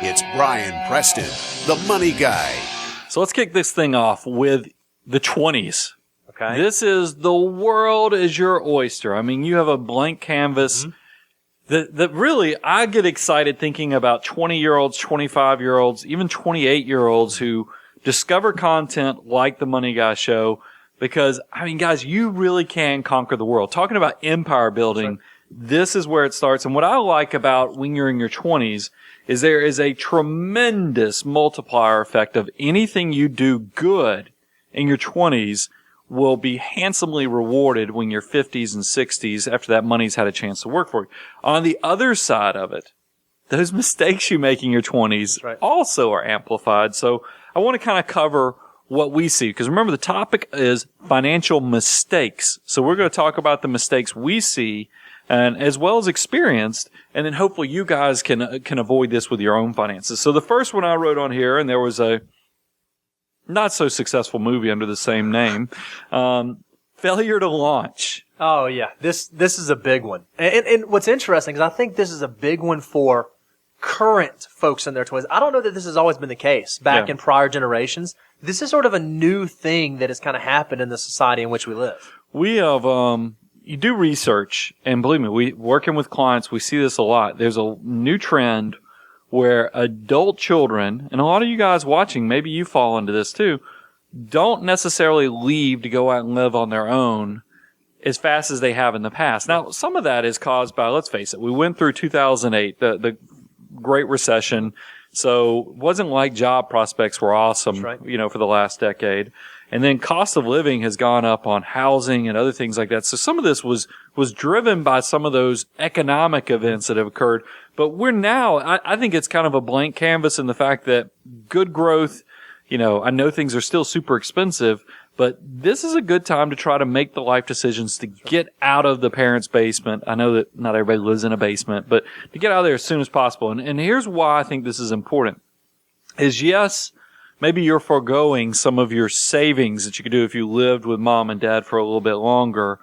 It's Brian Preston, the money guy. So let's kick this thing off with the 20s. Okay. This is the world is your oyster. I mean, you have a blank canvas. That really, I get excited thinking about 20-year-olds, 25-year-olds, even 28-year-olds who discover content like the Money Guy Show. Because, I mean, guys, you really can conquer the world. Talking about empire building, this is where it starts. And what I like about when you're in your 20s is there is a tremendous multiplier effect of anything you do good in your 20s will be handsomely rewarded when you're 50s and 60s after that money's had a chance to work for you. On the other side of it, those mistakes you make in your 20s also are amplified. So I want to kind of cover what we see, because remember the topic is financial mistakes. So we're going to talk about the mistakes we see and as well as experienced, and then hopefully you guys can avoid this with your own finances. So the first one I wrote on here, and there was a not so successful movie under the same name, failure to launch. Oh yeah, this is a big one. And what's interesting is I think this is a big one for current folks in their 20s. I don't know that this has always been the case back in prior generations. This is sort of a new thing that has kind of happened in the society in which we live. We have, you do research, and believe me, we working with clients, we see this a lot. There's a new trend where adult children, and a lot of you guys watching, maybe you fall into this too, don't necessarily leave to go out and live on their own as fast as they have in the past. Now, some of that is caused by, let's face it, we went through 2008, the Great Recession. So it wasn't like job prospects were awesome, for the last decade. And then cost of living has gone up on housing and other things like that. So some of this was driven by some of those economic events that have occurred. But we're now, I think it's kind of a blank canvas in the fact that good growth, I know things are still super expensive, but this is a good time to try to make the life decisions to get out of the parents' basement. I know that not everybody lives in a basement, but to get out of there as soon as possible. And here's why I think this is important is yes, maybe you're foregoing some of your savings that you could do if you lived with mom and dad for a little bit longer,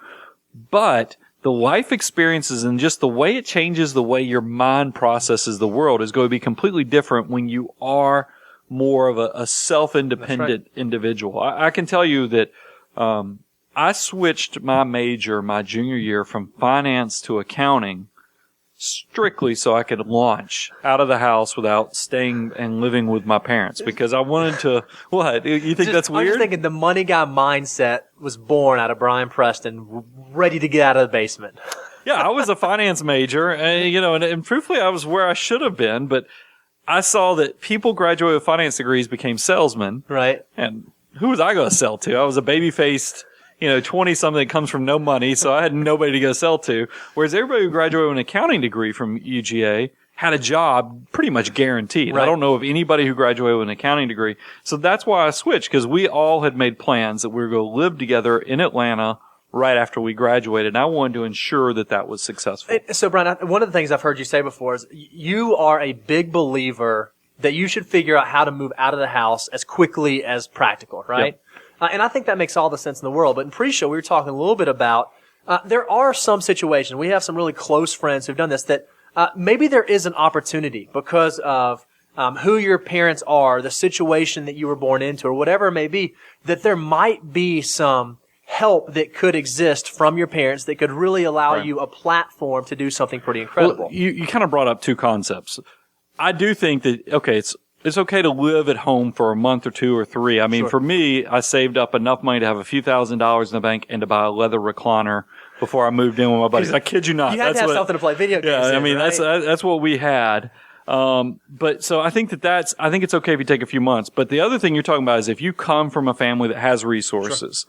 but the life experiences and just the way it changes the way your mind processes the world is going to be completely different when you are more of a self-independent individual. I can tell you that I switched my major my junior year from finance to accounting strictly so I could launch out of the house without staying and living with my parents because I wanted to. What? You think that's weird? I'm just thinking the money guy mindset was born out of Brian Preston, ready to get out of the basement. Yeah, I was a finance major, and truthfully, I was where I should have been, but I saw that people graduated with finance degrees became salesmen. Right. And who was I going to sell to? I was a baby-faced, 20-something that comes from no money, so I had nobody to go sell to. Whereas everybody who graduated with an accounting degree from UGA had a job pretty much guaranteed. Right. I don't know of anybody who graduated with an accounting degree. So that's why I switched, because we all had made plans that we were going to live together in Atlanta right after we graduated, and I wanted to ensure that that was successful. So, Brian, one of the things I've heard you say before is you are a big believer that you should figure out how to move out of the house as quickly as practical, right? Yep. And I think that makes all the sense in the world. But in pre-show, we were talking a little bit about there are some situations, we have some really close friends who've done this, that maybe there is an opportunity because of who your parents are, the situation that you were born into, or whatever it may be, that there might be some help that could exist from your parents that could really allow you a platform to do something pretty incredible. Well, you kind of brought up two concepts. I do think that, it's okay to live at home for a month or two or three. I mean, for me, I saved up enough money to have a few $1,000s in the bank and to buy a leather recliner before I moved in with my buddies. I kid you not. You had to have something to play video games in, right? That's what we had. But so I think I think it's okay if you take a few months. But the other thing you're talking about is if you come from a family that has resources,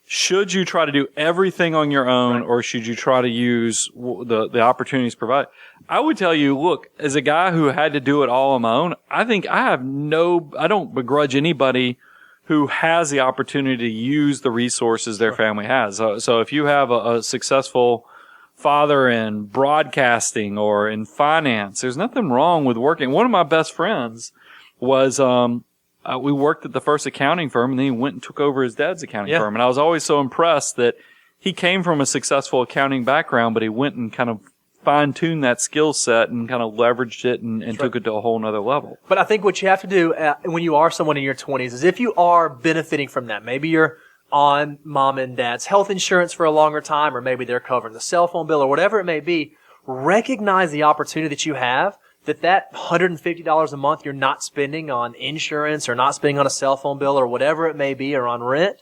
should you try to do everything on your own, or should you try to use the opportunities provided? I would tell you, look, as a guy who had to do it all on my own, I think I don't begrudge anybody who has the opportunity to use the resources their family has. So if you have a successful father in broadcasting or in finance, there's nothing wrong with working. One of my best friends was, we worked at the first accounting firm, and then he went and took over his dad's accounting firm. And I was always so impressed that he came from a successful accounting background, but he went and kind of fine-tuned that skill set and kind of leveraged it and took it to a whole nother level. But I think what you have to do when you are someone in your 20s is if you are benefiting from that, maybe you're on mom and dad's health insurance for a longer time, or maybe they're covering the cell phone bill or whatever it may be, recognize the opportunity that you have, that $150 a month you're not spending on insurance or not spending on a cell phone bill or whatever it may be or on rent.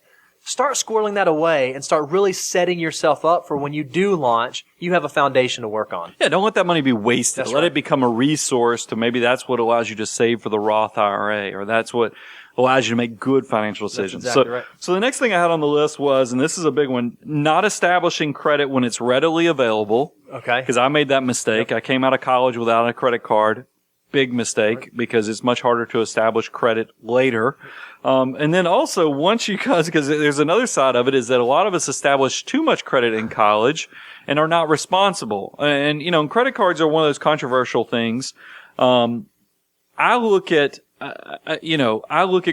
Start squirreling that away and start really setting yourself up for when you do launch, you have a foundation to work on. Yeah, don't let that money be wasted. Let it become a resource to maybe that's what allows you to save for the Roth IRA, or that's what allows you to make good financial decisions. That's exactly right. So the next thing I had on the list was, and this is a big one, not establishing credit when it's readily available. Okay. Because I made that mistake. I came out of college without a credit card. Big mistake, because it's much harder to establish credit later. And then also because there's another side of it, is that a lot of us establish too much credit in college and are not responsible. And, and credit cards are one of those controversial things. I look at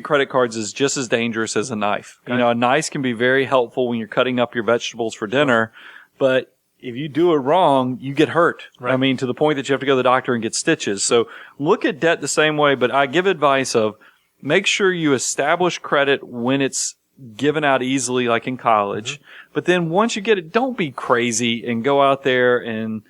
credit cards as just as dangerous as a knife. Okay. A knife can be very helpful when you're cutting up your vegetables for dinner, but if you do it wrong, you get hurt. Right. I mean, to the point that you have to go to the doctor and get stitches. So look at debt the same way, but I give advice of make sure you establish credit when it's given out easily, like in college. Mm-hmm. But then once you get it, don't be crazy and go out there and,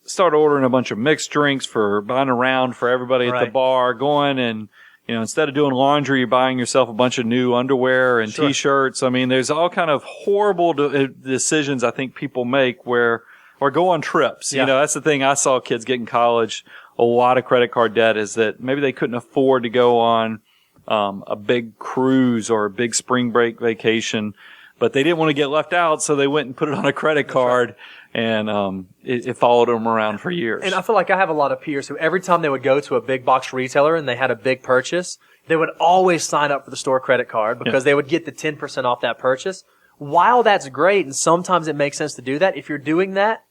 start ordering a bunch of mixed drinks buying a round for everybody at the bar, going and, instead of doing laundry, you're buying yourself a bunch of new underwear and T-shirts. I mean, there's all kind of horrible decisions I think people make or go on trips. Yeah. That's the thing I saw kids get in college. A lot of credit card debt is that maybe they couldn't afford to go on a big cruise or a big spring break vacation, but they didn't want to get left out, so they went and put it on a credit card. And it followed them around for years. And I feel like I have a lot of peers who every time they would go to a big box retailer and they had a big purchase, they would always sign up for the store credit card because they would get the 10% off that purchase. While that's great, and sometimes it makes sense to do that, if you're doing that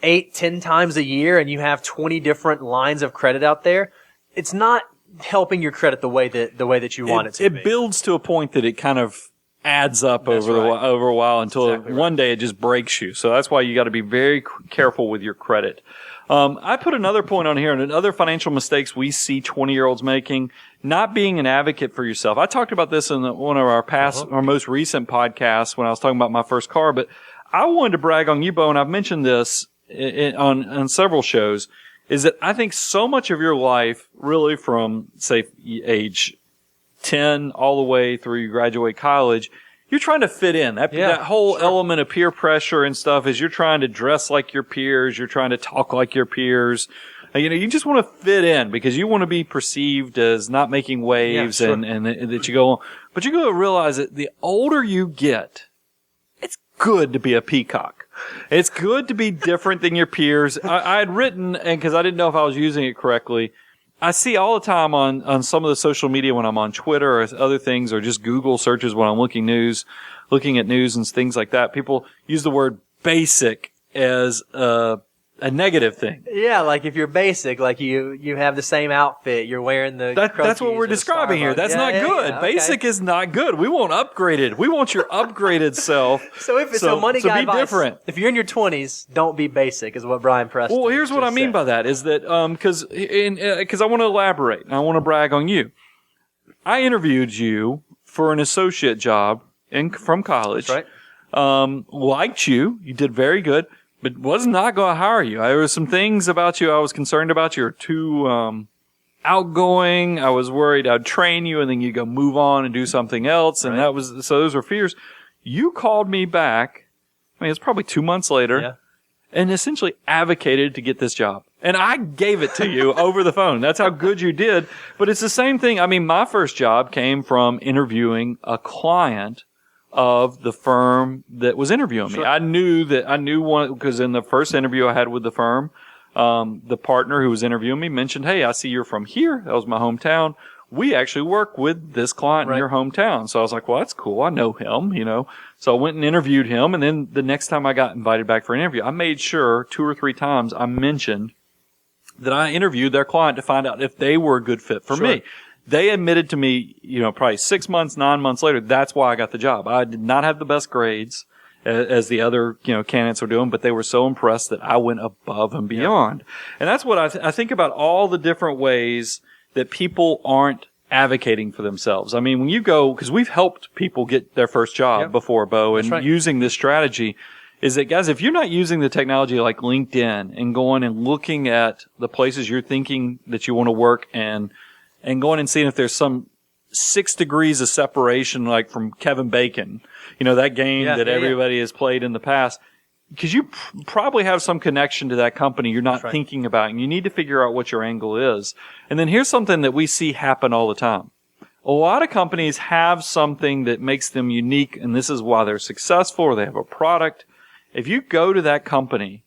8-10 times a year and you have 20 different lines of credit out there, it's not helping your credit the way that you want it to be. It builds to a point that it kind of adds up over a while until one day it just breaks you. So that's why you got to be very careful with your credit. I put another point on here, and other financial mistakes we see 20-year-olds making, not being an advocate for yourself. I talked about this in one of our most recent podcasts when I was talking about my first car, but I wanted to brag on you, Bo, and I've mentioned this on several shows, is that I think so much of your life, really from, say, age 10 all the way through you graduate college, you're trying to fit in. That whole element of peer pressure and stuff is you're trying to dress like your peers. You're trying to talk like your peers. You just want to fit in because you want to be perceived as not making waves and that you go on. But you go to realize that the older you get, it's good to be a peacock. It's good to be different than your peers. I had written, and because I didn't know if I was using it correctly, I see all the time on some of the social media when I'm on Twitter or other things, or just Google searches when I'm looking at news and things like that. People use the word basic as a negative thing. Yeah, like if you're basic, like you have the same outfit, you're wearing the that's what we're describing here. That's not good. Yeah, okay. Basic is not good. We want upgraded. We want your upgraded self. So money guy be advice, different. If you're in your 20s, don't be basic, is what Brian Preston. Well, here's what I mean by that is that because I want to elaborate and I want to brag on you. I interviewed you for an associate job from college. That's right. Liked you. You did very good. But was not going to hire you. There were some things about you I was concerned about. You were too outgoing. I was worried I'd train you and then you go move on and do something else. And so those were fears. You called me back. I mean, it's probably 2 months later and essentially advocated to get this job. And I gave it to you over the phone. That's how good you did. But it's the same thing. I mean, my first job came from interviewing a client of the firm that was interviewing me. I knew one because in the first interview I had with the firm, the partner who was interviewing me mentioned, "Hey, I see you're from here." That was my hometown. We actually work with this client in your hometown. So I was like, well, that's cool. I know him, So I went and interviewed him. And then the next time I got invited back for an interview, I made sure 2 or 3 times I mentioned that I interviewed their client to find out if they were a good fit for me. They admitted to me, probably 6 months, 9 months later, that's why I got the job. I did not have the best grades, as the other, candidates were doing, but they were so impressed that I went above and beyond. And that's what I think about all the different ways that people aren't advocating for themselves. I mean, when you go, because we've helped people get their first job before, Bo, and using this strategy is that, guys, if you're not using the technology like LinkedIn and going and looking at the places you're thinking that you want to work and going and seeing if there's some 6 degrees of separation, like from Kevin Bacon, that game that everybody has played in the past, because you probably have some connection to that company you're not thinking about, and you need to figure out what your angle is. And then here's something that we see happen all the time. A lot of companies have something that makes them unique, and this is why they're successful, or they have a product. If you go to that company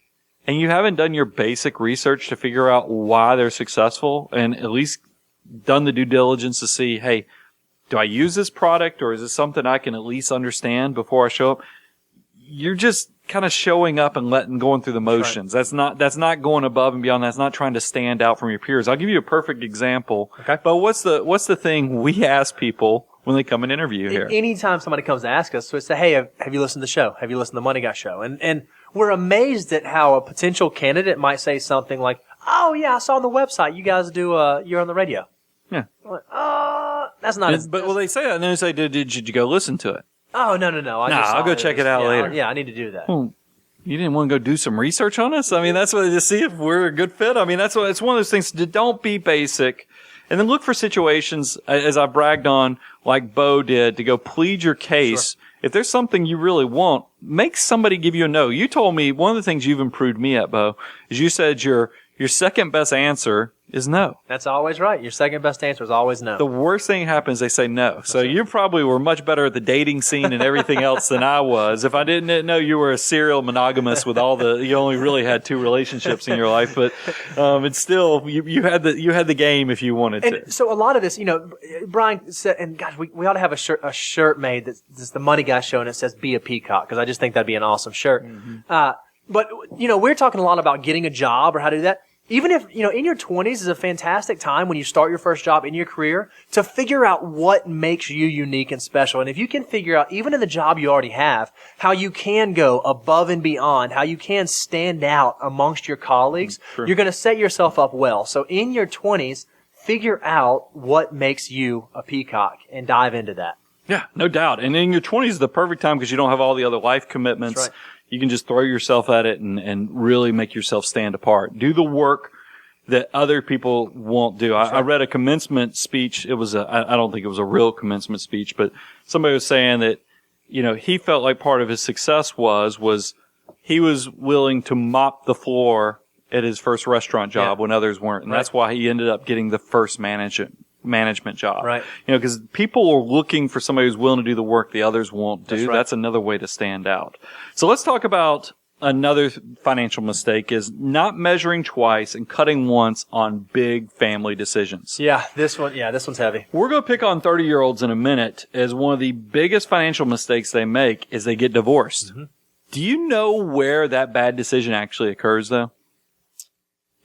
and you haven't done your basic research to figure out why they're successful, and at least done the due diligence to see, hey, do I use this product, or is it something I can at least understand before I show up? You're just kind of showing up and going through the motions. That's not going above and beyond. That's not trying to stand out from your peers. I'll give you a perfect example. Okay. But what's the thing we ask people when they come and interview here? Anytime somebody comes to ask us, so it's say, hey, have you listened to the show? Have you listened to the Money Guy show? And we're amazed at how a potential candidate might say something like, oh yeah, I saw on the website you guys do, you're on the radio. Yeah. Like, that's not but they say that, and then they say, did you go listen to it? Oh, no. I'll go check it out later. I need to do that. Well, you didn't want to go do some research on us? I mean, that's what, to see if we're a good fit. I mean, it's one of those things. Don't be basic. And then look for situations, as I bragged on, like Bo did, to go plead your case. Sure. If there's something you really want, make somebody give you a no. You told me one of the things you've improved me at, Bo, is you said your second best answer is no. That's always right. Your second best answer is always no. The worst thing happens, they say no. So you probably were much better at the dating scene and everything else than I was. If I didn't know you were a serial monogamous with you only really had 2 relationships in your life, but it's still you had the game if you wanted to. So a lot of this, Brian said, and gosh, we ought to have a shirt made that's the Money Guy show, and it says "Be a Peacock," because I just think that'd be an awesome shirt. Mm-hmm. But we're talking a lot about getting a job or how to do that. Even if, in your 20s is a fantastic time when you start your first job in your career to figure out what makes you unique and special. And if you can figure out, even in the job you already have, how you can go above and beyond, how you can stand out amongst your colleagues, you're going to set yourself up well. So in your 20s, figure out what makes you a peacock and dive into that. Yeah, no doubt. And in your 20s is the perfect time because you don't have all the other life commitments. That's right. You can just throw yourself at it and really make yourself stand apart. Do the work that other people won't do. I read a commencement speech. It was I don't think it was a real commencement speech, but somebody was saying that, he felt like part of his success was he was willing to mop the floor at his first restaurant job when others weren't. And that's why he ended up getting the first management job. Right. Because people are looking for somebody who's willing to do the work the others won't do. That's another way to stand out. So let's talk about another financial mistake is not measuring twice and cutting once on big family decisions. This one's heavy. We're going to pick on 30-year-olds in a minute as one of the biggest financial mistakes they make is they get divorced. Mm-hmm. Do you know where that bad decision actually occurs though?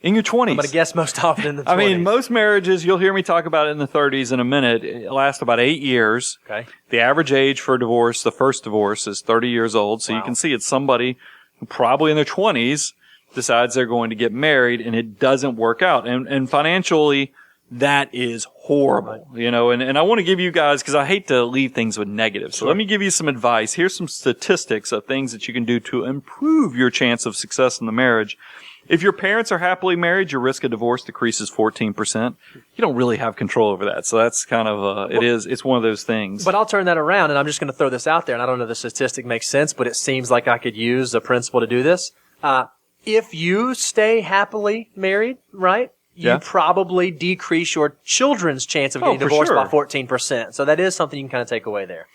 In your 20s. I'm going to guess most often in the 20s. I mean, most marriages, you'll hear me talk about it in the 30s in a minute, it lasts about 8 years. Okay. The average age for divorce, the first divorce, is 30 years old. So you can see it's somebody who probably in their 20s decides they're going to get married and it doesn't work out. And financially, that is horrible, and I want to give you guys, because I hate to leave things with negatives. So let me give you some advice. Here's some statistics of things that you can do to improve your chance of success in the marriage. If your parents are happily married, your risk of divorce decreases 14%. You don't really have control over that. So that's kind of, it's one of those things. But I'll turn that around, and I'm just going to throw this out there, and I don't know if the statistic makes sense, but it seems like I could use a principle to do this. If you stay happily married, right, you probably decrease your children's chance of getting divorced by 14%. So that is something you can kind of take away there.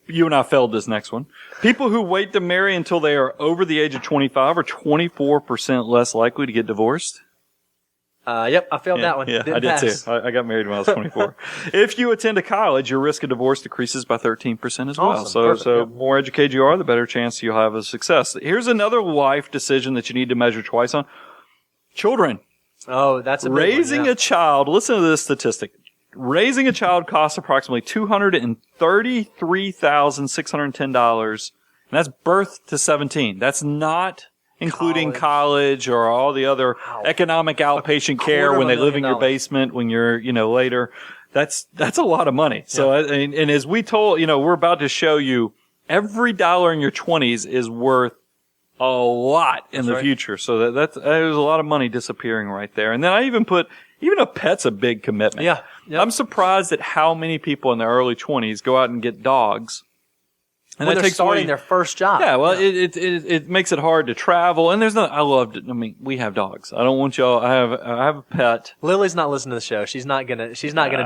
You and I failed this next one. People who wait to marry until they are over the age of 25 are 24% less likely to get divorced. Yep, I failed that one. Yeah, I did too. I got married when I was 24. If you attend a college, your risk of divorce decreases by 13% as well. Awesome. So more educated you are, the better chance you'll have of success. Here's another life decision that you need to measure twice on. Children. Oh, that's a big Raising one, a child, listen to this statistic. Raising a child costs approximately $233,610 And that's birth to 17. That's not including college or all the other economic outpatient care when they live in your basement when you're, later. That's a lot of money. So, and as we told, we're about to show you every dollar in your 20s is worth a lot in the future. So there's a lot of money disappearing right there. And then I even a pet's a big commitment. Yeah. Yep. I'm surprised at how many people in their early 20s go out and get dogs. And when they're starting their first job. Yeah, well, it makes it hard to travel. And we have dogs. I don't want y'all, I have a pet. Lily's not listening to the show. She's not gonna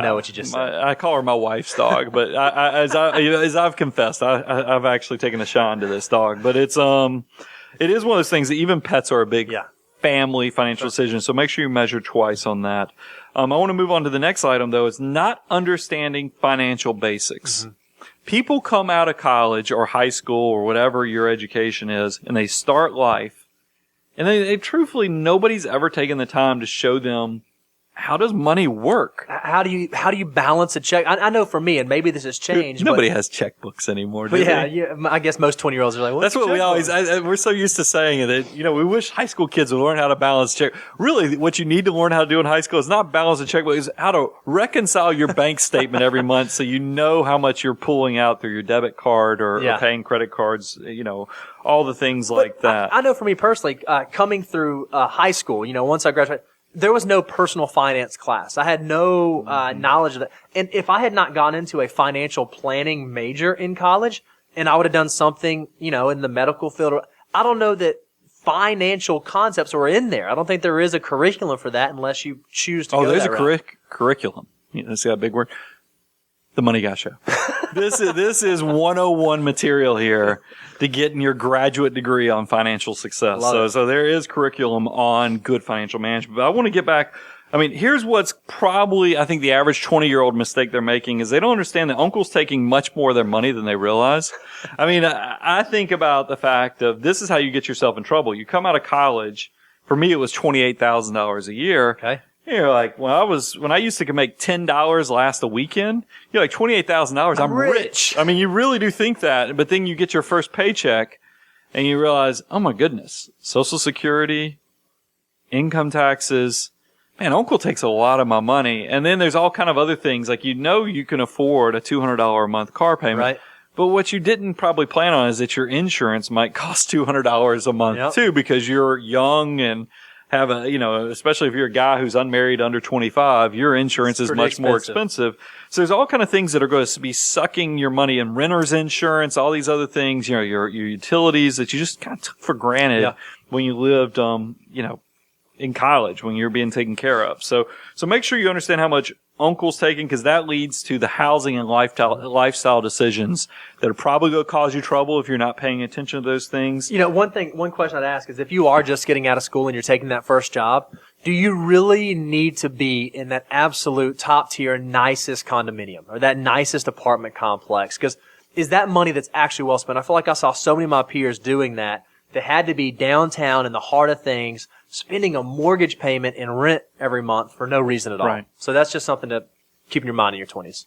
know what you just said. I call her my wife's dog, but as I've confessed, I've actually taken a shine to this dog. But it is one of those things that even pets are a big family financial decision. So make sure you measure twice on that. I want to move on to the next item though. It's not understanding financial basics. Mm-hmm. People come out of college or high school or whatever your education is, and they start life, and they truthfully, nobody's ever taken the time to show them how does money work? How do you balance a check? I know for me, and maybe this has changed. Nobody has checkbooks anymore, do they? I guess most 20-year-olds are like, that's what we always, we're so used to saying that, we wish high school kids would learn how to balance check. Really, what you need to learn how to do in high school is not balance a checkbook, it's how to reconcile your bank statement every month so you know how much you're pulling out through your debit card or paying credit cards, all the things like that. I know for me personally, coming through high school, once I graduated, there was no personal finance class. I had no knowledge of that. And if I had not gone into a financial planning major in college and I would have done something, in the medical field, I don't know that financial concepts were in there. I don't think there is a curriculum for that unless you choose to go there's that a route. Curriculum. See that big word? The Money Guy Show. This is 101 material here to get in your graduate degree on financial success. So there is curriculum on good financial management. But I want to get back. Here's what's probably, I think, the average 20-year-old mistake they're making is they don't understand that Uncle's taking much more of their money than they realize. I think about the fact of this is how you get yourself in trouble. You come out of college. For me, it was $28,000 a year. Okay. You're like, when I used to make $10 last a weekend, you're like $28,000. I'm rich. You really do think that, but then you get your first paycheck and you realize, oh my goodness, Social Security, income taxes. Man, Uncle takes a lot of my money. And then there's all kind of other things like, you can afford a $200 a month car payment. Right. But what you didn't probably plan on is that your insurance might cost $200 a month too, because you're young and have especially if you're a guy who's unmarried under 25, your insurance is much more expensive. So there's all kind of things that are going to be sucking your money in renter's insurance, all these other things, your utilities that you just kind of took for granted when you lived, in college when you're being taken care of. So make sure you understand how much Uncle's taking, because that leads to the housing and lifestyle decisions that are probably going to cause you trouble if you're not paying attention to those things. One question I'd ask is if you are just getting out of school and you're taking that first job, do you really need to be in that absolute top tier nicest condominium or that nicest apartment complex? Because is that money that's actually well spent? I feel like I saw so many of my peers doing that. They had to be downtown in the heart of things, spending a mortgage payment and rent every month for no reason at all. Right. So that's just something to keep in your mind in your 20s.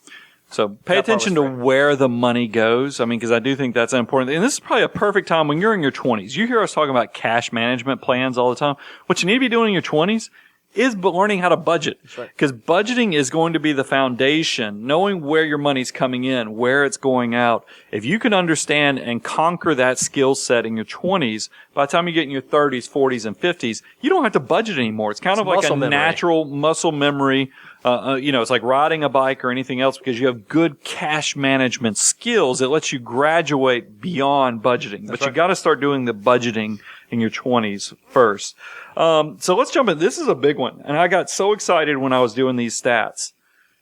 So pay attention to where the money goes. Because I do think that's important. And this is probably a perfect time when you're in your 20s. You hear us talking about cash management plans all the time. What you need to be doing in your 20s is learning how to budget. Because budgeting is going to be the foundation, knowing where your money's coming in, where it's going out. If you can understand and conquer that skill set in your 20s, by the time you get in your 30s, 40s, and 50s, you don't have to budget anymore. It's kind of like a natural muscle memory. It's like riding a bike or anything else because you have good cash management skills. It lets you graduate beyond budgeting. But you got to start doing the budgeting in your 20s first. So let's jump in. This is a big one. And I got so excited when I was doing these stats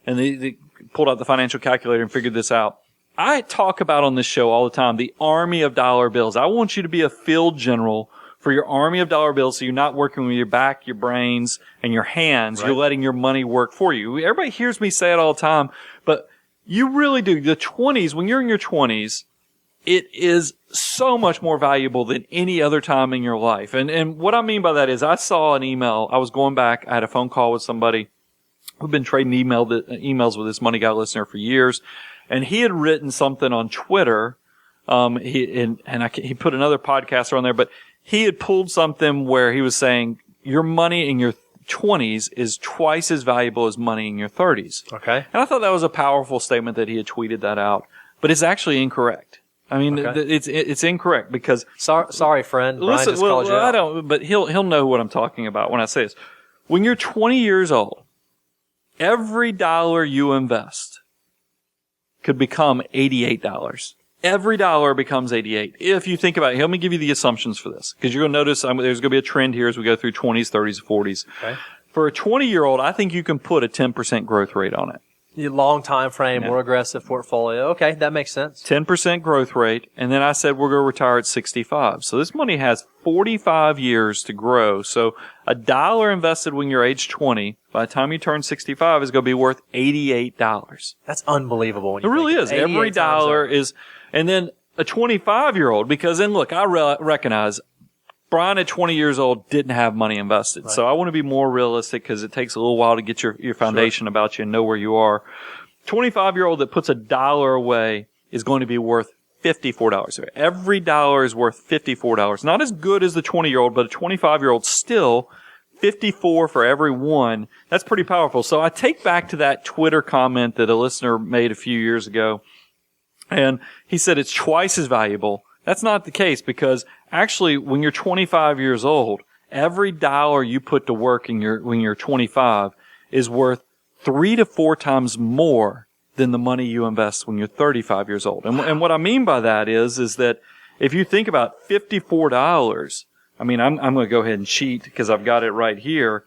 and they pulled out the financial calculator and figured this out. I talk about on this show all the time, the army of dollar bills. I want you to be a field general for your army of dollar bills, so you're not working with your back, your brains, and your hands. Right. You're letting your money work for you. Everybody hears me say it all the time, but you really do. The 20s, when you're in your 20s, it is so much more valuable than any other time in your life. And what I mean by that is I saw an email. I was going back. I had a phone call with somebody who'd been trading emails with this Money Guy listener for years. And he had written something on Twitter He put another podcaster on there, but he had pulled something where he was saying your money in your 20s is twice as valuable as money in your 30s. Okay. And I thought that was a powerful statement that he had tweeted that out, but it's actually incorrect. I mean, it's incorrect because sorry, friend. Brian listen, just called you out. I don't, but he'll know what I'm talking about when I say this. When you're 20 years old, every dollar you invest could become $88. Every dollar becomes 88. If you think about it, let me give you the assumptions for this, because you're going to notice there's going to be a trend here as we go through 20s, 30s, 40s. Okay. For a 20-year-old, I think you can put a 10% growth rate on it. Long time frame, more aggressive portfolio. Okay, that makes sense. 10% growth rate, and then I said we're going to retire at 65. So this money has 45 years to grow. So a dollar invested when you're age 20, by the time you turn 65, is going to be worth $88. That's unbelievable. When It you really think is. it. 88 Every times dollar over. is, and then a 25-year-old, because then look, I recognize Brian at 20 years old didn't have money invested. Right. So I want to be more realistic because it takes a little while to get your foundation about you and know where you are. 25-year-old that puts a dollar away is going to be worth $54. So every dollar is worth $54. Not as good as the 20-year-old, but a 25-year-old still 54 for every one. That's pretty powerful. So I take back to that Twitter comment that a listener made a few years ago. And he said it's twice as valuable. That's not the case, because actually when you're 25 years old, every dollar you put to work when you're 25 is worth 3 to 4 times more than the money you invest when you're 35 years old. And what I mean by that is that if you think about $54, I mean, I'm going to go ahead and cheat because I've got it right here.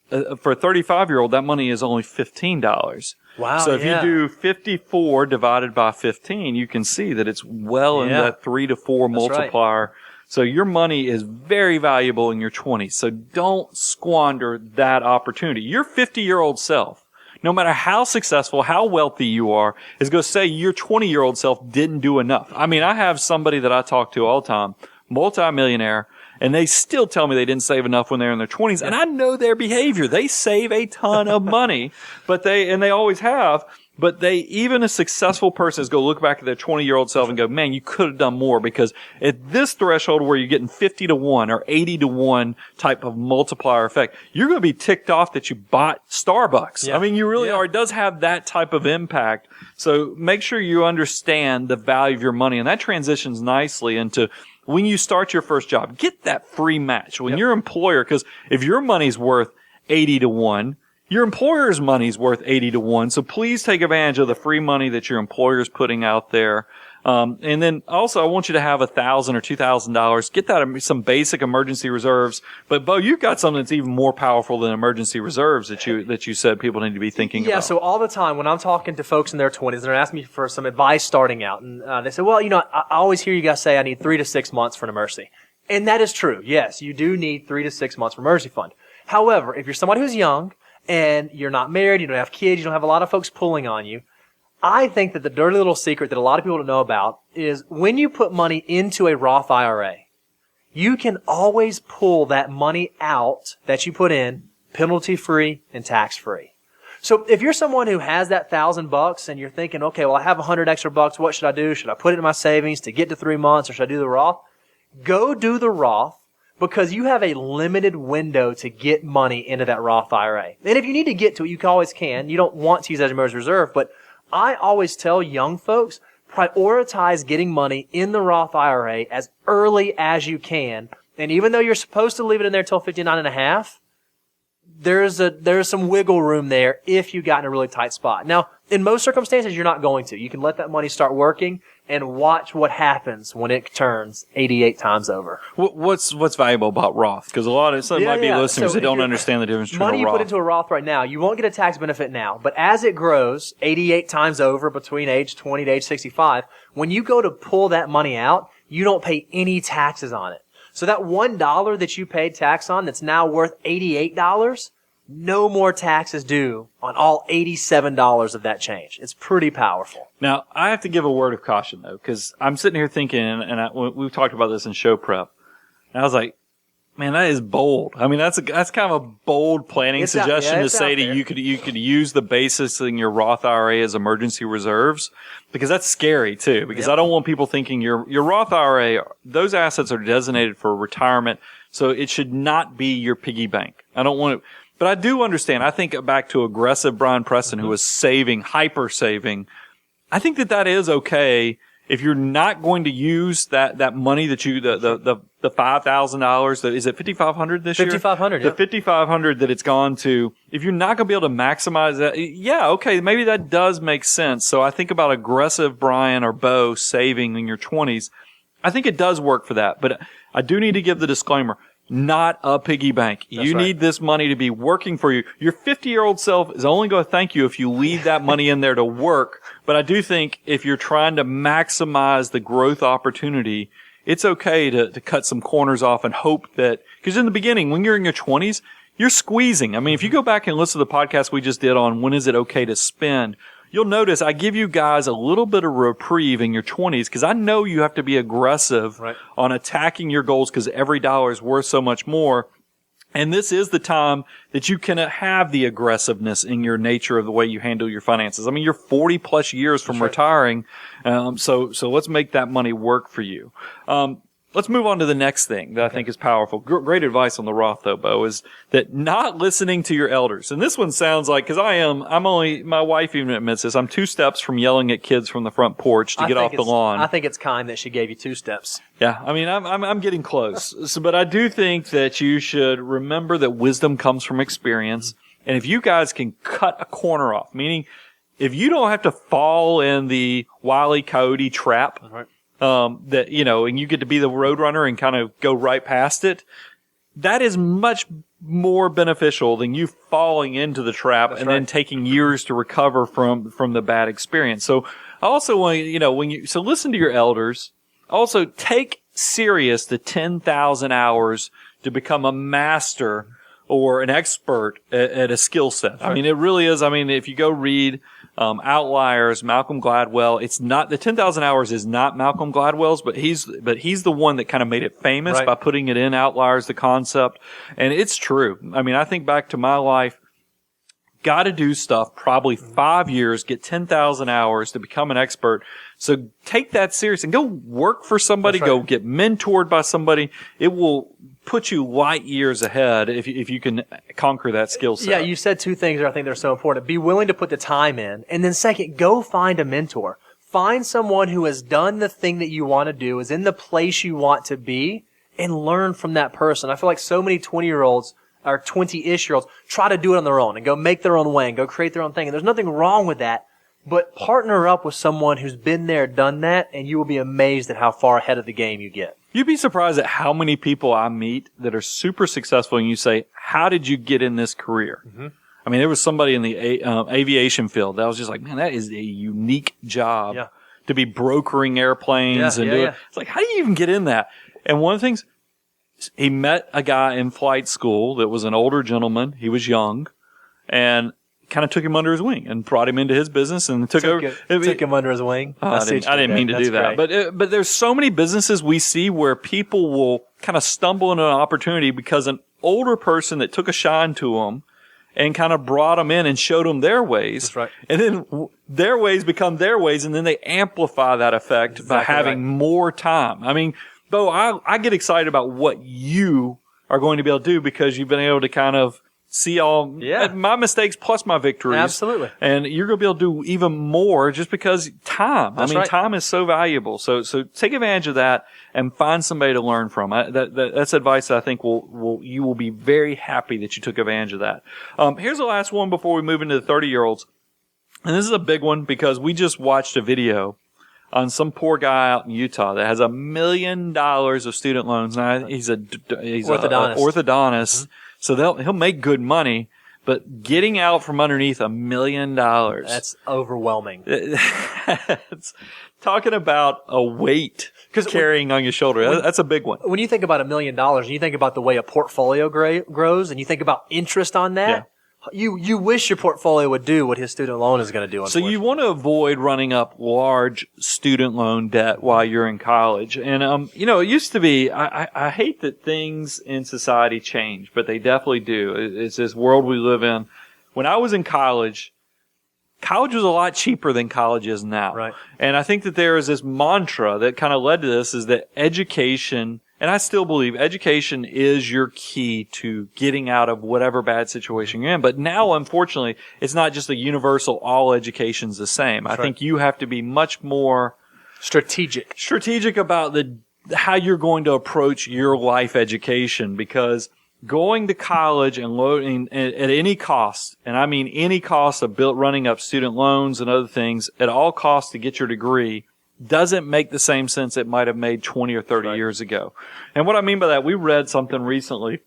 For a 35-year-old, that money is only $15. Wow. So if you do 54 divided by 15, you can see that it's well in that 3 to 4 multiplier. Right. So your money is very valuable in your 20s. So don't squander that opportunity. Your 50-year-old self, no matter how successful, how wealthy you are, is going to say your 20-year-old self didn't do enough. I mean, I have somebody that I talk to all the time, multimillionaire, and they still tell me they didn't save enough when they're in their 20s. And I know their behavior. They save a ton of money, and they always have. But even a successful person is going to look back at their 20-year-old self and go, man, you could have done more, because at this threshold where you're getting 50 to 1 or 80 to 1 type of multiplier effect, you're going to be ticked off that you bought Starbucks. Yeah. I mean, you really are. It does have that type of impact. So make sure you understand the value of your money. And that transitions nicely into when you start your first job, get that free match. When your employer, because if your money's worth 80 to 1, your employer's money's worth 80 to 1. So please take advantage of the free money that your employer's putting out there. And then also I want you to have $1,000 or $2,000. Get that some basic emergency reserves. But Bo, you've got something that's even more powerful than emergency reserves that you said people need to be thinking about. Yeah, so all the time when I'm talking to folks in their 20s, they're asking me for some advice starting out. And they say, well, I always hear you guys say I need 3 to 6 months for an emergency. And that is true. Yes, you do need 3 to 6 months for an emergency fund. However, if you're somebody who's young and you're not married, you don't have kids, you don't have a lot of folks pulling on you, I think that the dirty little secret that a lot of people don't know about is when you put money into a Roth IRA, you can always pull that money out that you put in penalty-free and tax-free. So if you're someone who has that $1,000 and you're thinking, okay, well, I have 100 extra bucks, what should I do? Should I put it in my savings to get to 3 months, or should I do the Roth? Go do the Roth, because you have a limited window to get money into that Roth IRA. And if you need to get to it, you always can. You don't want to use that as emergency reserve, but I always tell young folks, prioritize getting money in the Roth IRA as early as you can. And even though you're supposed to leave it in there till 59 and a half, there's some wiggle room there if you got in a really tight spot. Now, in most circumstances, you're not going to. You can let that money start working and watch what happens when it turns 88 times over. What's valuable about Roth? Because some might be listeners that don't understand the difference between a Roth. Money you put into a Roth right now, you won't get a tax benefit now, but as it grows 88 times over between age 20 to age 65, when you go to pull that money out, you don't pay any taxes on it. So that $1 that you paid tax on that's now worth $88, no more taxes due on all $87 of that change. It's pretty powerful. Now, I have to give a word of caution, though, because I'm sitting here thinking, and we've talked about this in show prep, and I was like, Man, that is bold. I mean, that's kind of a bold planning It's out- suggestion yeah, to it's say out that there. you could use the basis in your Roth IRA as emergency reserves, because that's scary too. Because Yep. I don't want people thinking your Roth IRA, those assets are designated for retirement, so it should not be your piggy bank. I don't want to, but I do understand. I think back to aggressive Brian Preston, who was saving, hyper saving. I think that is okay. If you're not going to use that money that the $5,000, is it $5,500 this year? $5,500, The yep. $5,500 that it's gone to, if you're not going to be able to maximize that, yeah, okay, maybe that does make sense. So I think about aggressive Brian or Bo saving in your 20s. I think it does work for that, but I do need to give the disclaimer. Not a piggy bank. That's You right. need this money to be working for you. Your 50-year-old self is only going to thank you if you leave that money in there to work. But I do think if you're trying to maximize the growth opportunity, it's okay to cut some corners off and hope that, because in the beginning, when you're in your 20s, you're squeezing. I mean, if you go back and listen to the podcast we just did on when is it okay to spend, you'll notice I give you guys a little bit of reprieve in your 20s because I know you have to be aggressive Right. on attacking your goals because every dollar is worth so much more. And this is the time that you can have the aggressiveness in your nature of the way you handle your finances. I mean, you're 40 plus years from retiring. So let's make that money work for you. Let's move on to the next thing that I think is powerful. Great advice on the Roth though, Bo, is that not listening to your elders. And this one sounds like, cause my wife even admits this, I'm 2 steps from yelling at kids from the front porch to I get think off the it's- lawn. I think it's kind that she gave you 2 steps. Yeah, I mean, I'm getting close. So, but I do think that you should remember that wisdom comes from experience. And if you guys can cut a corner off, meaning if you don't have to fall in the Wile E. Coyote trap, Right. that, and you get to be the roadrunner and kind of go right past it, that is much more beneficial than you falling into the trap and then right. taking years to recover from the bad experience. So I also want, so listen to your elders. Also, take serious the 10,000 hours to become a master or an expert at a skill set. I mean, it really is. I mean, if you go read Outliers, Malcolm Gladwell, it's not, the 10,000 hours is not Malcolm Gladwell's, but he's the one that kind of made it famous Right. by putting it in Outliers, the concept. And it's true. I mean, I think back to my life. Got to do stuff, probably 5 years, get 10,000 hours to become an expert. So take that serious and go work for somebody, That's right. go get mentored by somebody. It will put you light years ahead if you can conquer that skill set. Yeah, you said 2 things that I think they're so important. Be willing to put the time in. And then second, go find a mentor. Find someone who has done the thing that you want to do, is in the place you want to be, and learn from that person. I feel like so many 20-year-olds or 20-ish-year-olds try to do it on their own and go make their own way and go create their own thing. And there's nothing wrong with that. But partner up with someone who's been there, done that, and you will be amazed at how far ahead of the game you get. You'd be surprised at how many people I meet that are super successful, and you say, how did you get in this career? Mm-hmm. I mean, there was somebody in the aviation field that was just like, man, that is a unique job Yeah. to be brokering airplanes and do it. It's like, how do you even get in that? And one of the things, he met a guy in flight school that was an older gentleman. He was young and kind of took him under his wing and brought him into his business and took over. Took him under his wing. I didn't mean to do that. But there's so many businesses we see where people will kind of stumble into an opportunity because an older person that took a shine to them and kind of brought them in and showed them their ways. That's right. And then their ways become their ways, and then they amplify that effect by having more time. I mean, Bo, I get excited about what you are going to be able to do because you've been able to kind of see all my mistakes plus my victories. Absolutely. And you're going to be able to do even more just because time. That's right. Time is so valuable. So take advantage of that and find somebody to learn from. That's advice that I think you will be very happy that you took advantage of that. Here's the last one before we move into the 30-year-olds. And this is a big one because we just watched a video on some poor guy out in Utah that has $1 million of student loans. Now he's Orthodontist. Orthodontist. So he'll make good money, but getting out from underneath $1 million. That's overwhelming. It's talking about a weight carrying on your shoulder. That's a big one. When you think about $1 million and you think about the way a portfolio grows and you think about interest on that, you wish your portfolio would do what his student loan is going to do. So you want to avoid running up large student loan debt while you're in college. And, it used to be, I hate that things in society change, but they definitely do. It's this world we live in. When I was in college was a lot cheaper than college is now. Right. And I think that there is this mantra that kind of led to this, is that education, and I still believe education is your key to getting out of whatever bad situation you're in. But now, unfortunately, it's not just a universal, all education's the same. I think you have to be much more strategic about how you're going to approach your life education, because going to college and loading at any cost, and I mean any cost of running up student loans and other things at all costs to get your degree, doesn't make the same sense it might have made 20 or 30 years ago. And what I mean by that, we read something recently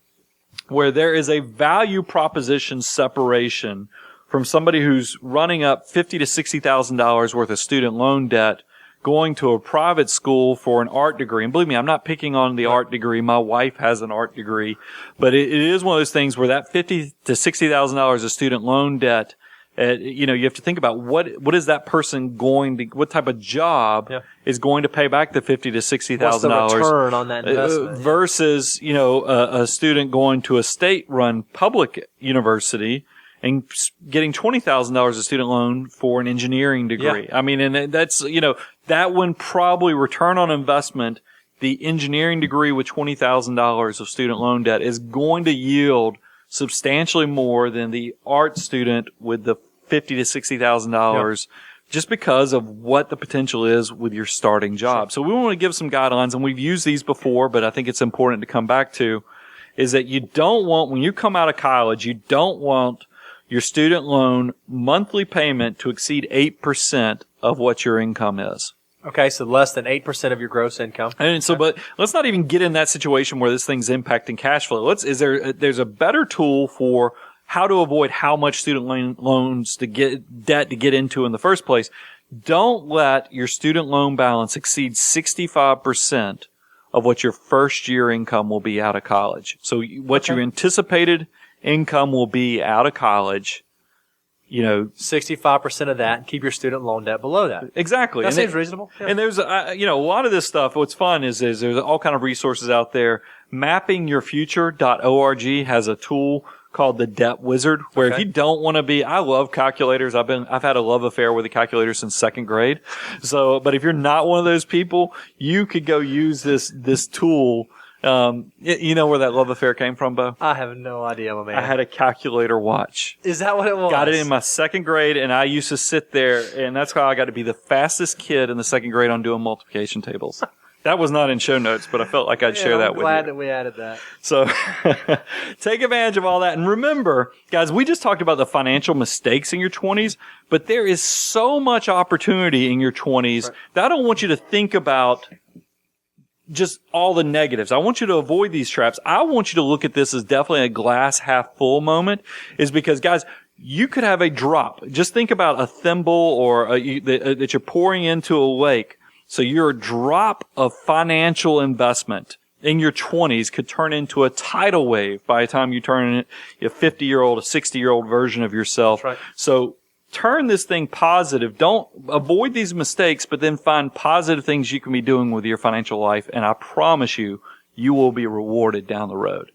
where there is a value proposition separation from somebody who's running up $50,000 to $60,000 worth of student loan debt, going to a private school for an art degree. And believe me, I'm not picking on the art degree. My wife has an art degree, but it is one of those things where that $50,000 to $60,000 of student loan debt, you have to think about what is that person what type of job is going to pay back the $50,000 to $60,000. What's the return on that investment? Versus, a student going to a state-run public university and getting $20,000 of student loan for an engineering degree. Yeah. I mean, and that's, that one probably return on investment, the engineering degree with $20,000 of student loan debt is going to yield substantially more than the art student with the $50,000 to $60,000 just because of what the potential is with your starting job. So we want to give some guidelines, and we've used these before, but I think it's important to come back to, is that you don't want, when you come out of college, you don't want your student loan monthly payment to exceed 8% of what your income is. Okay, so less than 8% of your gross income. And so, but let's not even get in that situation where this thing's impacting cash flow. There's a better tool for how to avoid how much student loans to get debt to get into in the first place. Don't let your student loan balance exceed 65% of what your first year income will be out of college. So what your anticipated income will be out of college, 65% of that, and keep your student loan debt below that. Exactly. That seems reasonable. Yeah. And there's, a lot of this stuff. What's fun is there's all kind of resources out there. Mappingyourfuture.org has a tool called the Debt Wizard, where if you don't want to be, I love calculators. I've had a love affair with a calculator since second grade. So, but if you're not one of those people, you could go use this tool. You know where that love affair came from, Bo? I have no idea, my man. I had a calculator watch. Is that what it was? Got it in my second grade, and I used to sit there, and that's how I got to be the fastest kid in the second grade on doing multiplication tables. That was not in show notes, but I felt like I'd share that with you. I'm glad that we added that. So take advantage of all that. And remember, guys, we just talked about the financial mistakes in your 20s, but there is so much opportunity in your 20s that I don't want you to think about just all the negatives. I want you to avoid these traps. I want you to look at this as definitely a glass half full moment, is because, guys, you could have a drop. Just think about a thimble or that you're pouring into a lake. So your drop of financial investment in your 20s could turn into a tidal wave by the time you turn a 50-year-old, a 60-year-old version of yourself. That's right. So turn this thing positive. Don't avoid these mistakes, but then find positive things you can be doing with your financial life. And I promise you, you will be rewarded down the road.